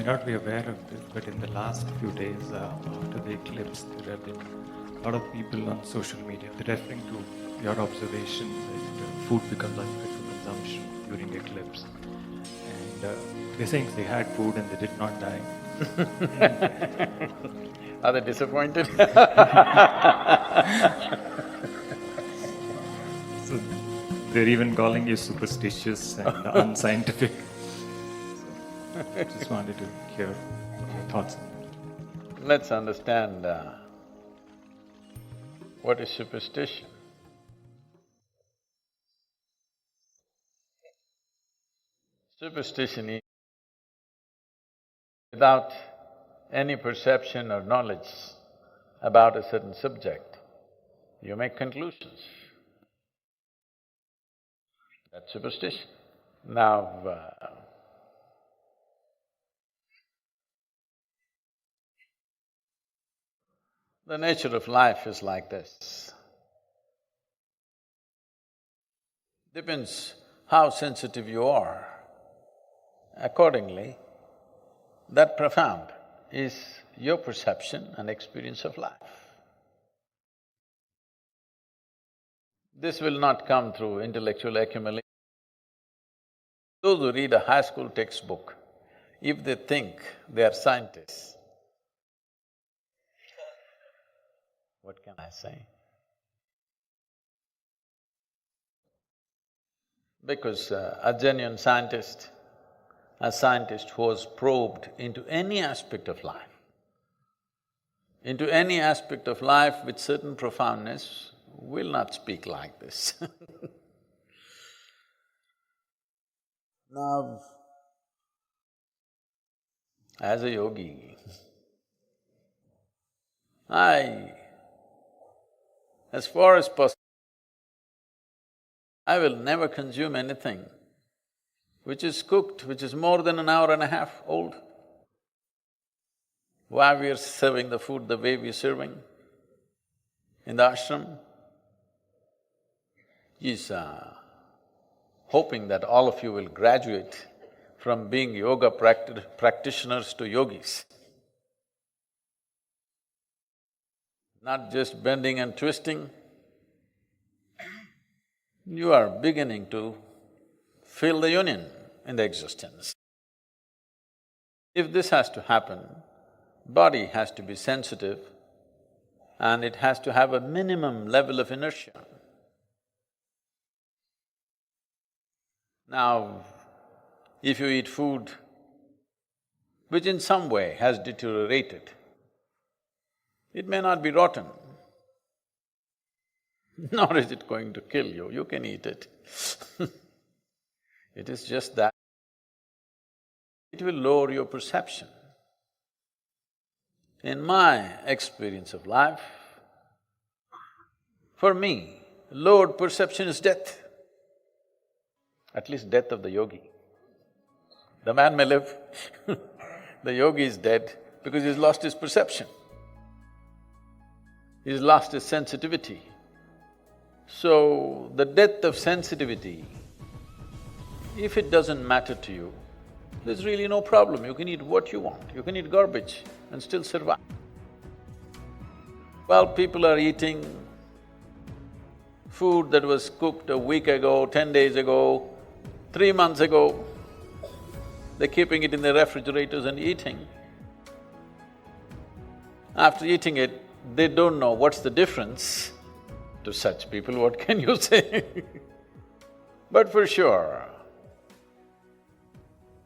may not be aware of this, but in the last few days after the eclipse, there have been a lot of people on social media referring to your observation that food becomes unfit for consumption during eclipse. And they're saying they had food and they did not die. Are they disappointed? So they're even calling you superstitious and unscientific. So just wanted to hear your thoughts on that. Let's understand what is superstition. Superstition is without any perception or knowledge about a certain subject, you make conclusions. That's superstition. Now, the nature of life is like this. Depends how sensitive you are. Accordingly, that profound is your perception and experience of life. This will not come through intellectual accumulation. Those who read a high school textbook, if they think they are scientists, what can I say? Because a genuine scientist, a scientist who has probed into any aspect of life, with certain profoundness, will not speak like this. Now, as a yogi, as far as possible, I will never consume anything which is cooked, which is more than an hour and a half old. Why we are serving the food the way we are serving in the ashram is hoping that all of you will graduate from being yoga practitioners to yogis. Not just bending and twisting, you are beginning to feel the union in the existence. If this has to happen, body has to be sensitive and it has to have a minimum level of inertia. Now, if you eat food which in some way has deteriorated, it may not be rotten, nor is it going to kill you, you can eat it. It is just that it will lower your perception. In my experience of life, for me, lowered perception is death, at least death of the yogi. The man may live, the yogi is dead because he's lost his perception. He's lost his sensitivity. So, the death of sensitivity, if it doesn't matter to you, there's really no problem, you can eat what you want, you can eat garbage and still survive. Well, people are eating food that was cooked a week ago, 10 days ago, 3 months ago, they're keeping it in the refrigerators and eating. After eating it, they don't know what's the difference. To such people, what can you say? But for sure,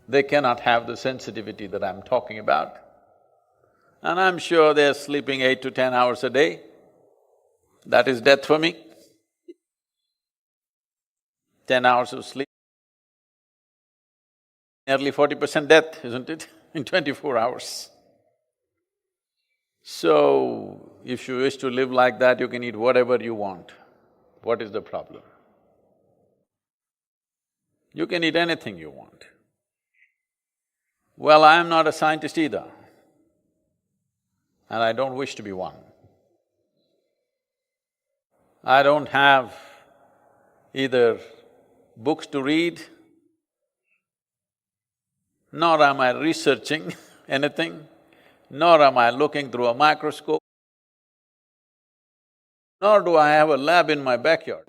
they cannot have the sensitivity that I'm talking about. And I'm sure they're sleeping 8 to 10 hours a day. That is death for me. 10 hours of sleep, nearly 40% death, isn't it, in 24 hours. So, if you wish to live like that, you can eat whatever you want. What is the problem? You can eat anything you want. Well, I am not a scientist either, and I don't wish to be one. I don't have either books to read, nor am I researching anything, nor am I looking through a microscope, nor do I have a lab in my backyard.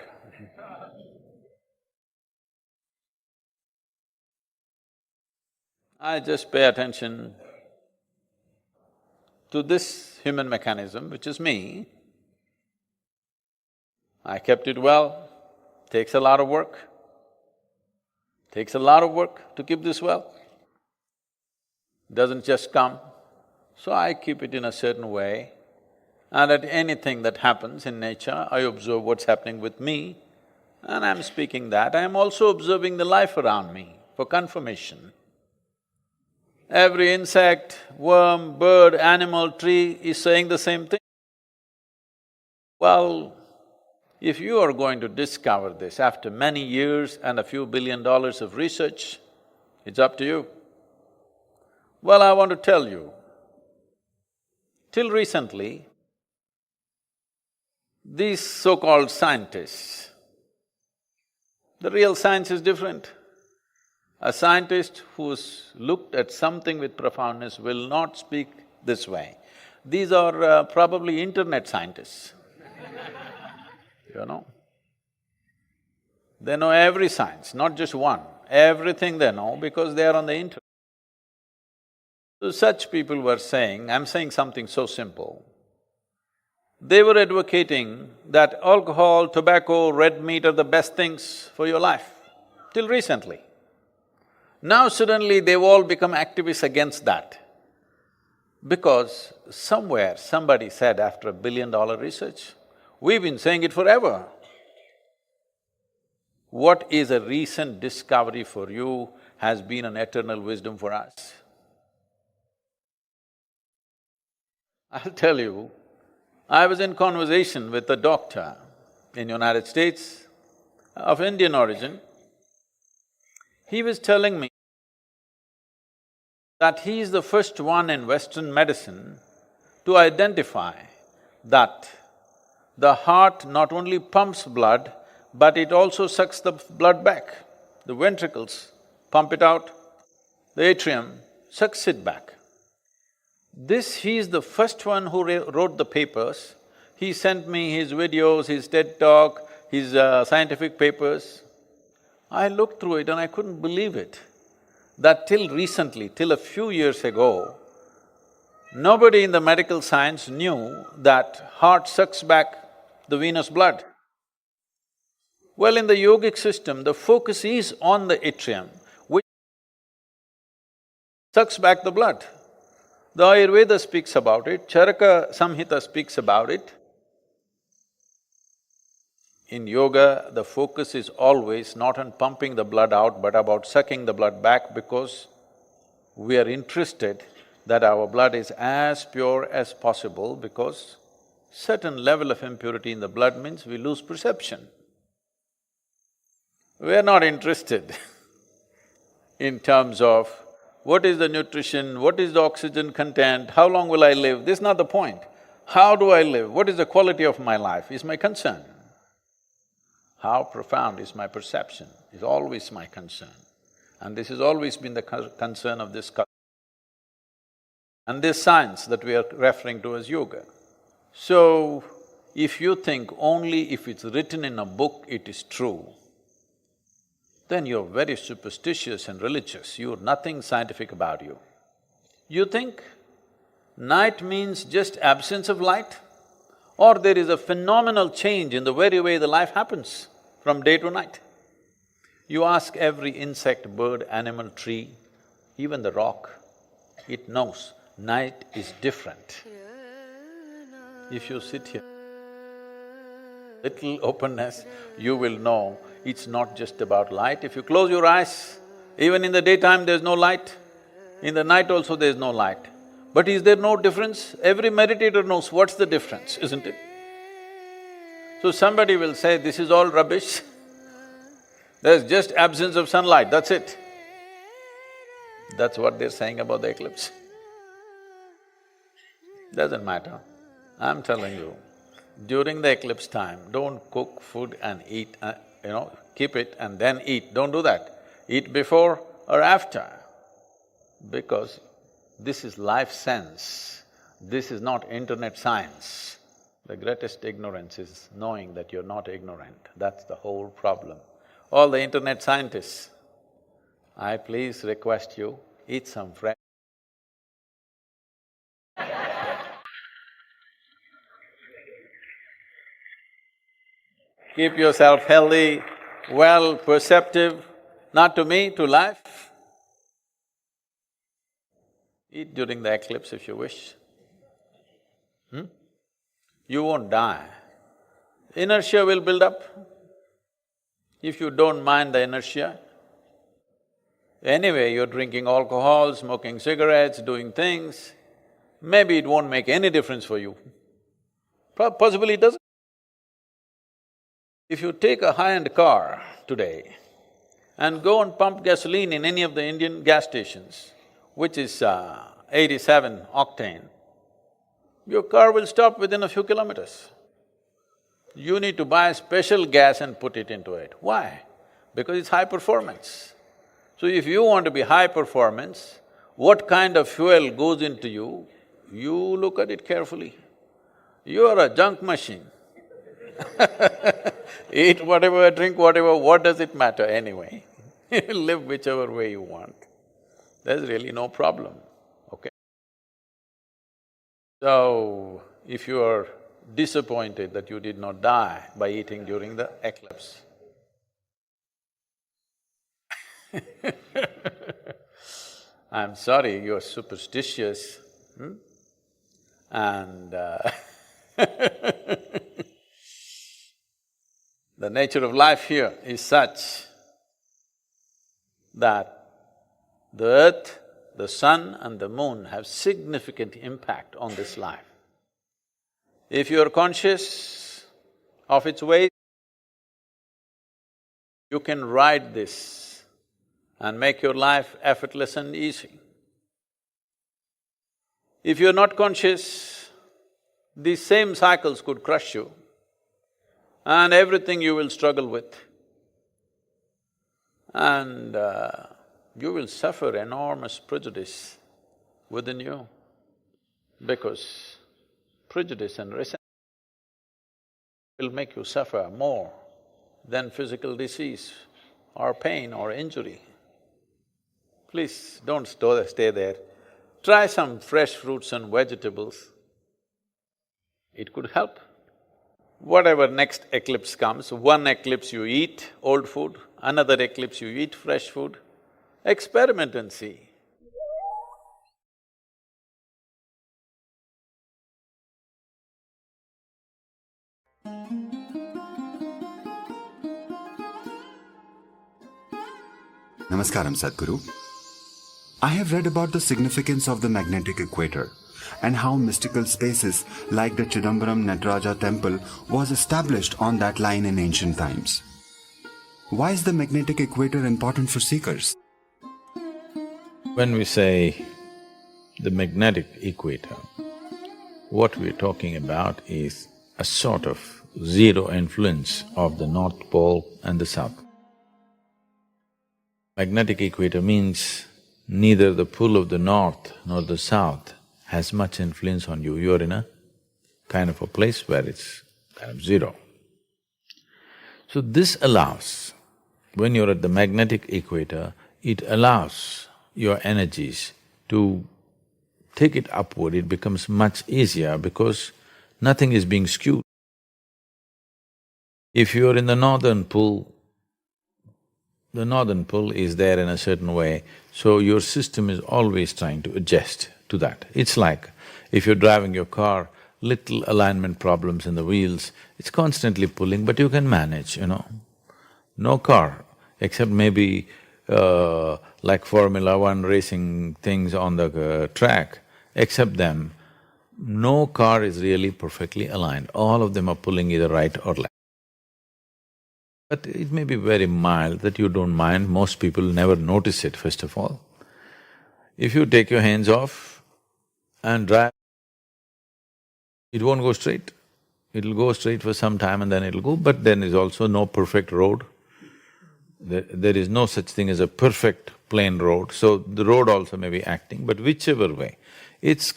I just pay attention to this human mechanism, which is me. I kept it well, takes a lot of work. Takes a lot of work to keep this well. Doesn't just come. So I keep it in a certain way, and at anything that happens in nature, I observe what's happening with me, and I'm speaking that. I'm also observing the life around me for confirmation. Every insect, worm, bird, animal, tree is saying the same thing. Well, if you are going to discover this after many years and a few $1 billion of research, it's up to you. Well, I want to tell you, till recently, these so-called scientists, the real science is different. A scientist who's looked at something with profoundness will not speak this way. These are probably internet scientists, you know. They know every science, not just one. Everything they know because they are on the internet. So such people were saying, I'm saying something so simple. They were advocating that alcohol, tobacco, red meat are the best things for your life, till recently. Now suddenly they've all become activists against that. Because somewhere somebody said after $1 billion research, we've been saying it forever. What is a recent discovery for you has been an eternal wisdom for us. I'll tell you, I was in conversation with a doctor in United States of Indian origin. He was telling me that he is the first one in Western medicine to identify that the heart not only pumps blood, but it also sucks the blood back. The ventricles pump it out, the atrium sucks it back. He is the first one who wrote the papers. He sent me his videos, his TED talk, his scientific papers. I looked through it and I couldn't believe it, that till recently, till a few years ago, nobody in the medical science knew that heart sucks back the venous blood. Well, in the yogic system, the focus is on the atrium, which sucks back the blood. The Ayurveda speaks about it, Charaka Samhita speaks about it. In yoga, the focus is always not on pumping the blood out, but about sucking the blood back, because we are interested that our blood is as pure as possible, because certain level of impurity in the blood means we lose perception. We are not interested in terms of what is the nutrition, what is the oxygen content, how long will I live, this is not the point. How do I live, what is the quality of my life is my concern. How profound is my perception is always my concern. And this has always been the concern of this culture and this science that we are referring to as yoga. So, if you think only if it's written in a book it is true, then you're very superstitious and religious, you're nothing scientific about you. You think night means just absence of light, or there is a phenomenal change in the very way the life happens from day to night. You ask every insect, bird, animal, tree, even the rock, it knows night is different. If you sit here, little openness, you will know it's not just about light. If you close your eyes, even in the daytime there's no light, in the night also there's no light. But is there no difference? Every meditator knows what's the difference, isn't it? So somebody will say, this is all rubbish, there's just absence of sunlight, that's it. That's what they're saying about the eclipse. Doesn't matter. I'm telling you, during the eclipse time, don't cook food and eat, keep it and then eat, don't do that. Eat before or after. because this is life sense, this is not internet science. The greatest ignorance is knowing that you're not ignorant, that's the whole problem. All the internet scientists, I please request you, eat some fresh. Keep yourself healthy, well, perceptive, not to me, to life. Eat during the eclipse if you wish. You won't die. Inertia will build up. If you don't mind the inertia, anyway you're drinking alcohol, smoking cigarettes, doing things, maybe it won't make any difference for you. Possibly it doesn't. If you take a high-end car today and go and pump gasoline in any of the Indian gas stations, which is 87 octane, your car will stop within a few kilometers. You need to buy special gas and put it into it. Why? Because it's high performance. So if you want to be high performance, what kind of fuel goes into you, you look at it carefully. You are a junk machine. Eat whatever, drink whatever, what does it matter anyway? Live whichever way you want. There's really no problem, okay? So, if you are disappointed that you did not die by eating during the eclipse, I'm sorry, you're superstitious, and the nature of life here is such that the earth, the sun and the moon have significant impact on this life. If you are conscious of its ways, you can ride this and make your life effortless and easy. If you're not conscious, these same cycles could crush you and everything you will struggle with. And you will suffer enormous prejudice within you, because prejudice and resentment will make you suffer more than physical disease or pain or injury. Please don't stay there. Try some fresh fruits and vegetables. It could help. Whatever next eclipse comes, one eclipse you eat old food, another eclipse you eat fresh food. Experiment and see. Namaskaram, Sadhguru. I have read about the significance of the magnetic equator and how mystical spaces like the Chidambaram Nataraja temple was established on that line in ancient times. Why is the magnetic equator important for seekers? When we say the magnetic equator, what we're talking about is a sort of zero influence of the North Pole and the South. Magnetic equator means neither the pull of the North nor the South has much influence on you. You're in a kind of a place where it's kind of zero. So this allows, when you're at the magnetic equator, it allows your energies to take it upward. It becomes much easier because nothing is being skewed. If you're in the northern pole, the northern pole is there in a certain way, so your system is always trying to adjust to that. It's like if you're driving your car, little alignment problems in the wheels, it's constantly pulling, but you can manage, you know. No car, except maybe like Formula One racing things on the track, except them, no car is really perfectly aligned. All of them are pulling either right or left. But it may be very mild that you don't mind, most people never notice it, first of all. If you take your hands off and drive, it won't go straight. It'll go straight for some time and then it'll go, but then there's also no perfect road. There is no such thing as a perfect plain road, so the road also may be acting, but whichever way, it's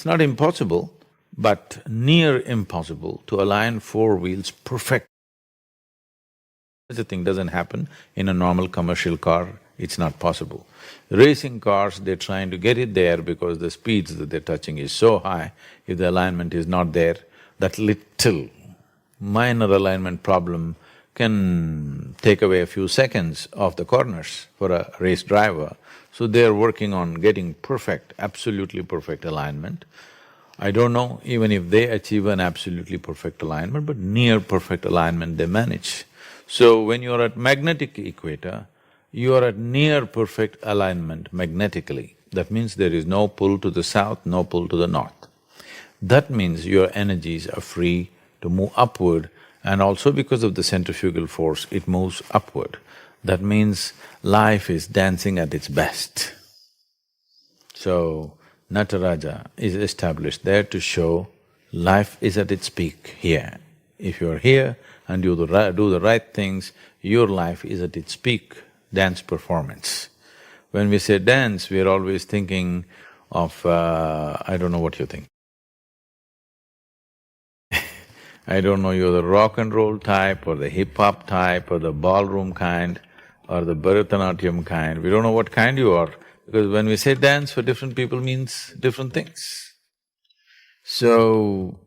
not impossible, but near impossible to align four wheels perfect. Such a thing doesn't happen in a normal commercial car, it's not possible. Racing cars, they're trying to get it there because the speeds that they're touching is so high, if the alignment is not there, that little minor alignment problem can take away a few seconds of the corners for a race driver. So they're working on getting perfect, absolutely perfect alignment. I don't know even if they achieve an absolutely perfect alignment, but near perfect alignment they manage. So when you're at magnetic equator, you are at near perfect alignment magnetically. That means there is no pull to the south, no pull to the north. That means your energies are free to move upward, and also because of the centrifugal force, it moves upward. That means life is dancing at its best. So, Nataraja is established there to show life is at its peak here. If you're here and you do the right things, your life is at its peak dance performance. When we say dance, we are always thinking of… I don't know what you think. I don't know, you're the rock and roll type or the hip-hop type or the ballroom kind or the Bharatanatyam kind. We don't know what kind you are, because when we say dance, for different people means different things. So,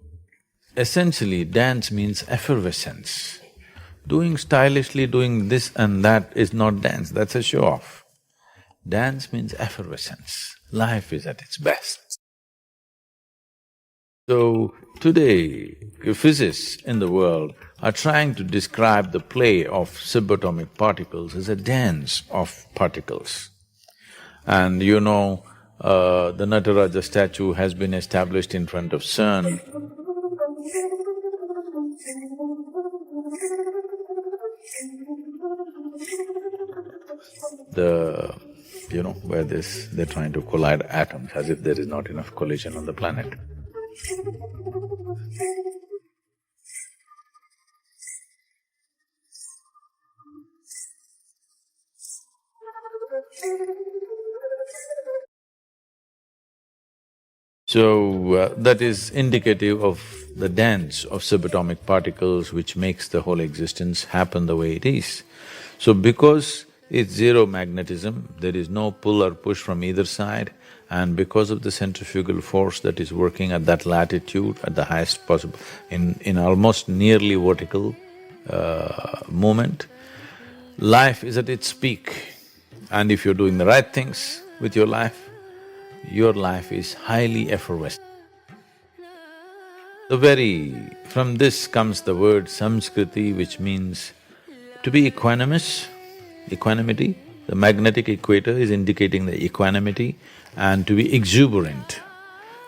essentially, dance means effervescence. Doing stylishly, doing this and that is not dance, that's a show-off. Dance means effervescence, life is at its best. So, today, physicists in the world are trying to describe the play of subatomic particles as a dance of particles. And you know, the Nataraja statue has been established in front of CERN. Where they're trying to collide atoms as if there is not enough collision on the planet. So, that is indicative of the dance of subatomic particles which makes the whole existence happen the way it is. So, because it's zero magnetism, there is no pull or push from either side, and because of the centrifugal force that is working at that latitude, at the highest possible… in almost nearly vertical movement, life is at its peak. And if you're doing the right things with your life is highly effervescent. From this comes the word samskriti, which means to be equanimous, equanimity. The magnetic equator is indicating the equanimity, and to be exuberant.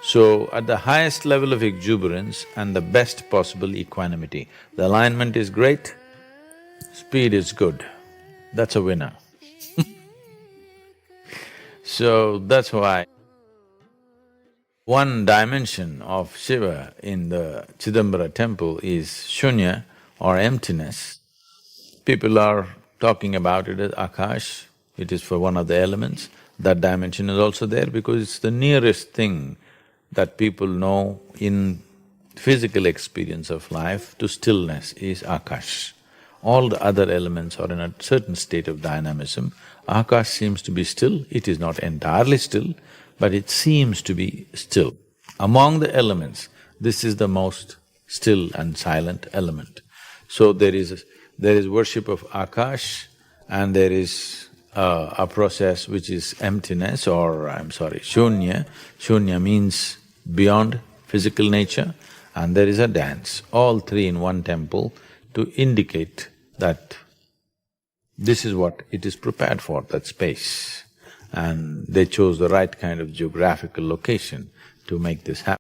So, at the highest level of exuberance and the best possible equanimity, the alignment is great, speed is good, that's a winner. So, that's why one dimension of Shiva in the Chidambara temple is shunya or emptiness. People are talking about it as Akash, it is for one of the elements. That dimension is also there because it's the nearest thing that people know in physical experience of life to stillness is Akash. All the other elements are in a certain state of dynamism. Akash seems to be still, it is not entirely still, but it seems to be still. Among the elements, this is the most still and silent element. So there is worship of Akash, and there is a process which is emptiness, or shunya. Shunya means beyond physical nature, and there is a dance, all three in one temple to indicate that this is what it is prepared for, that space. And they chose the right kind of geographical location to make this happen.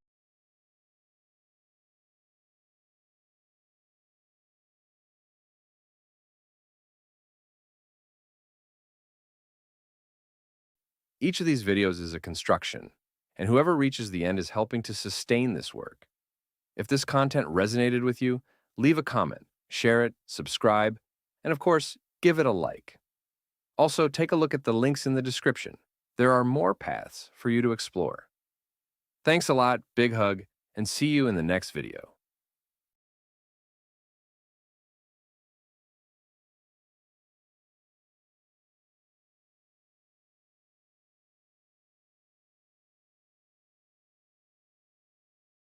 Each of these videos is a construction, and whoever reaches the end is helping to sustain this work. If this content resonated with you, leave a comment, share it, subscribe, And of course, give it a like. Also, take a look at the links in the description. There are more paths for you to explore. Thanks a lot, big hug, and see you in the next video.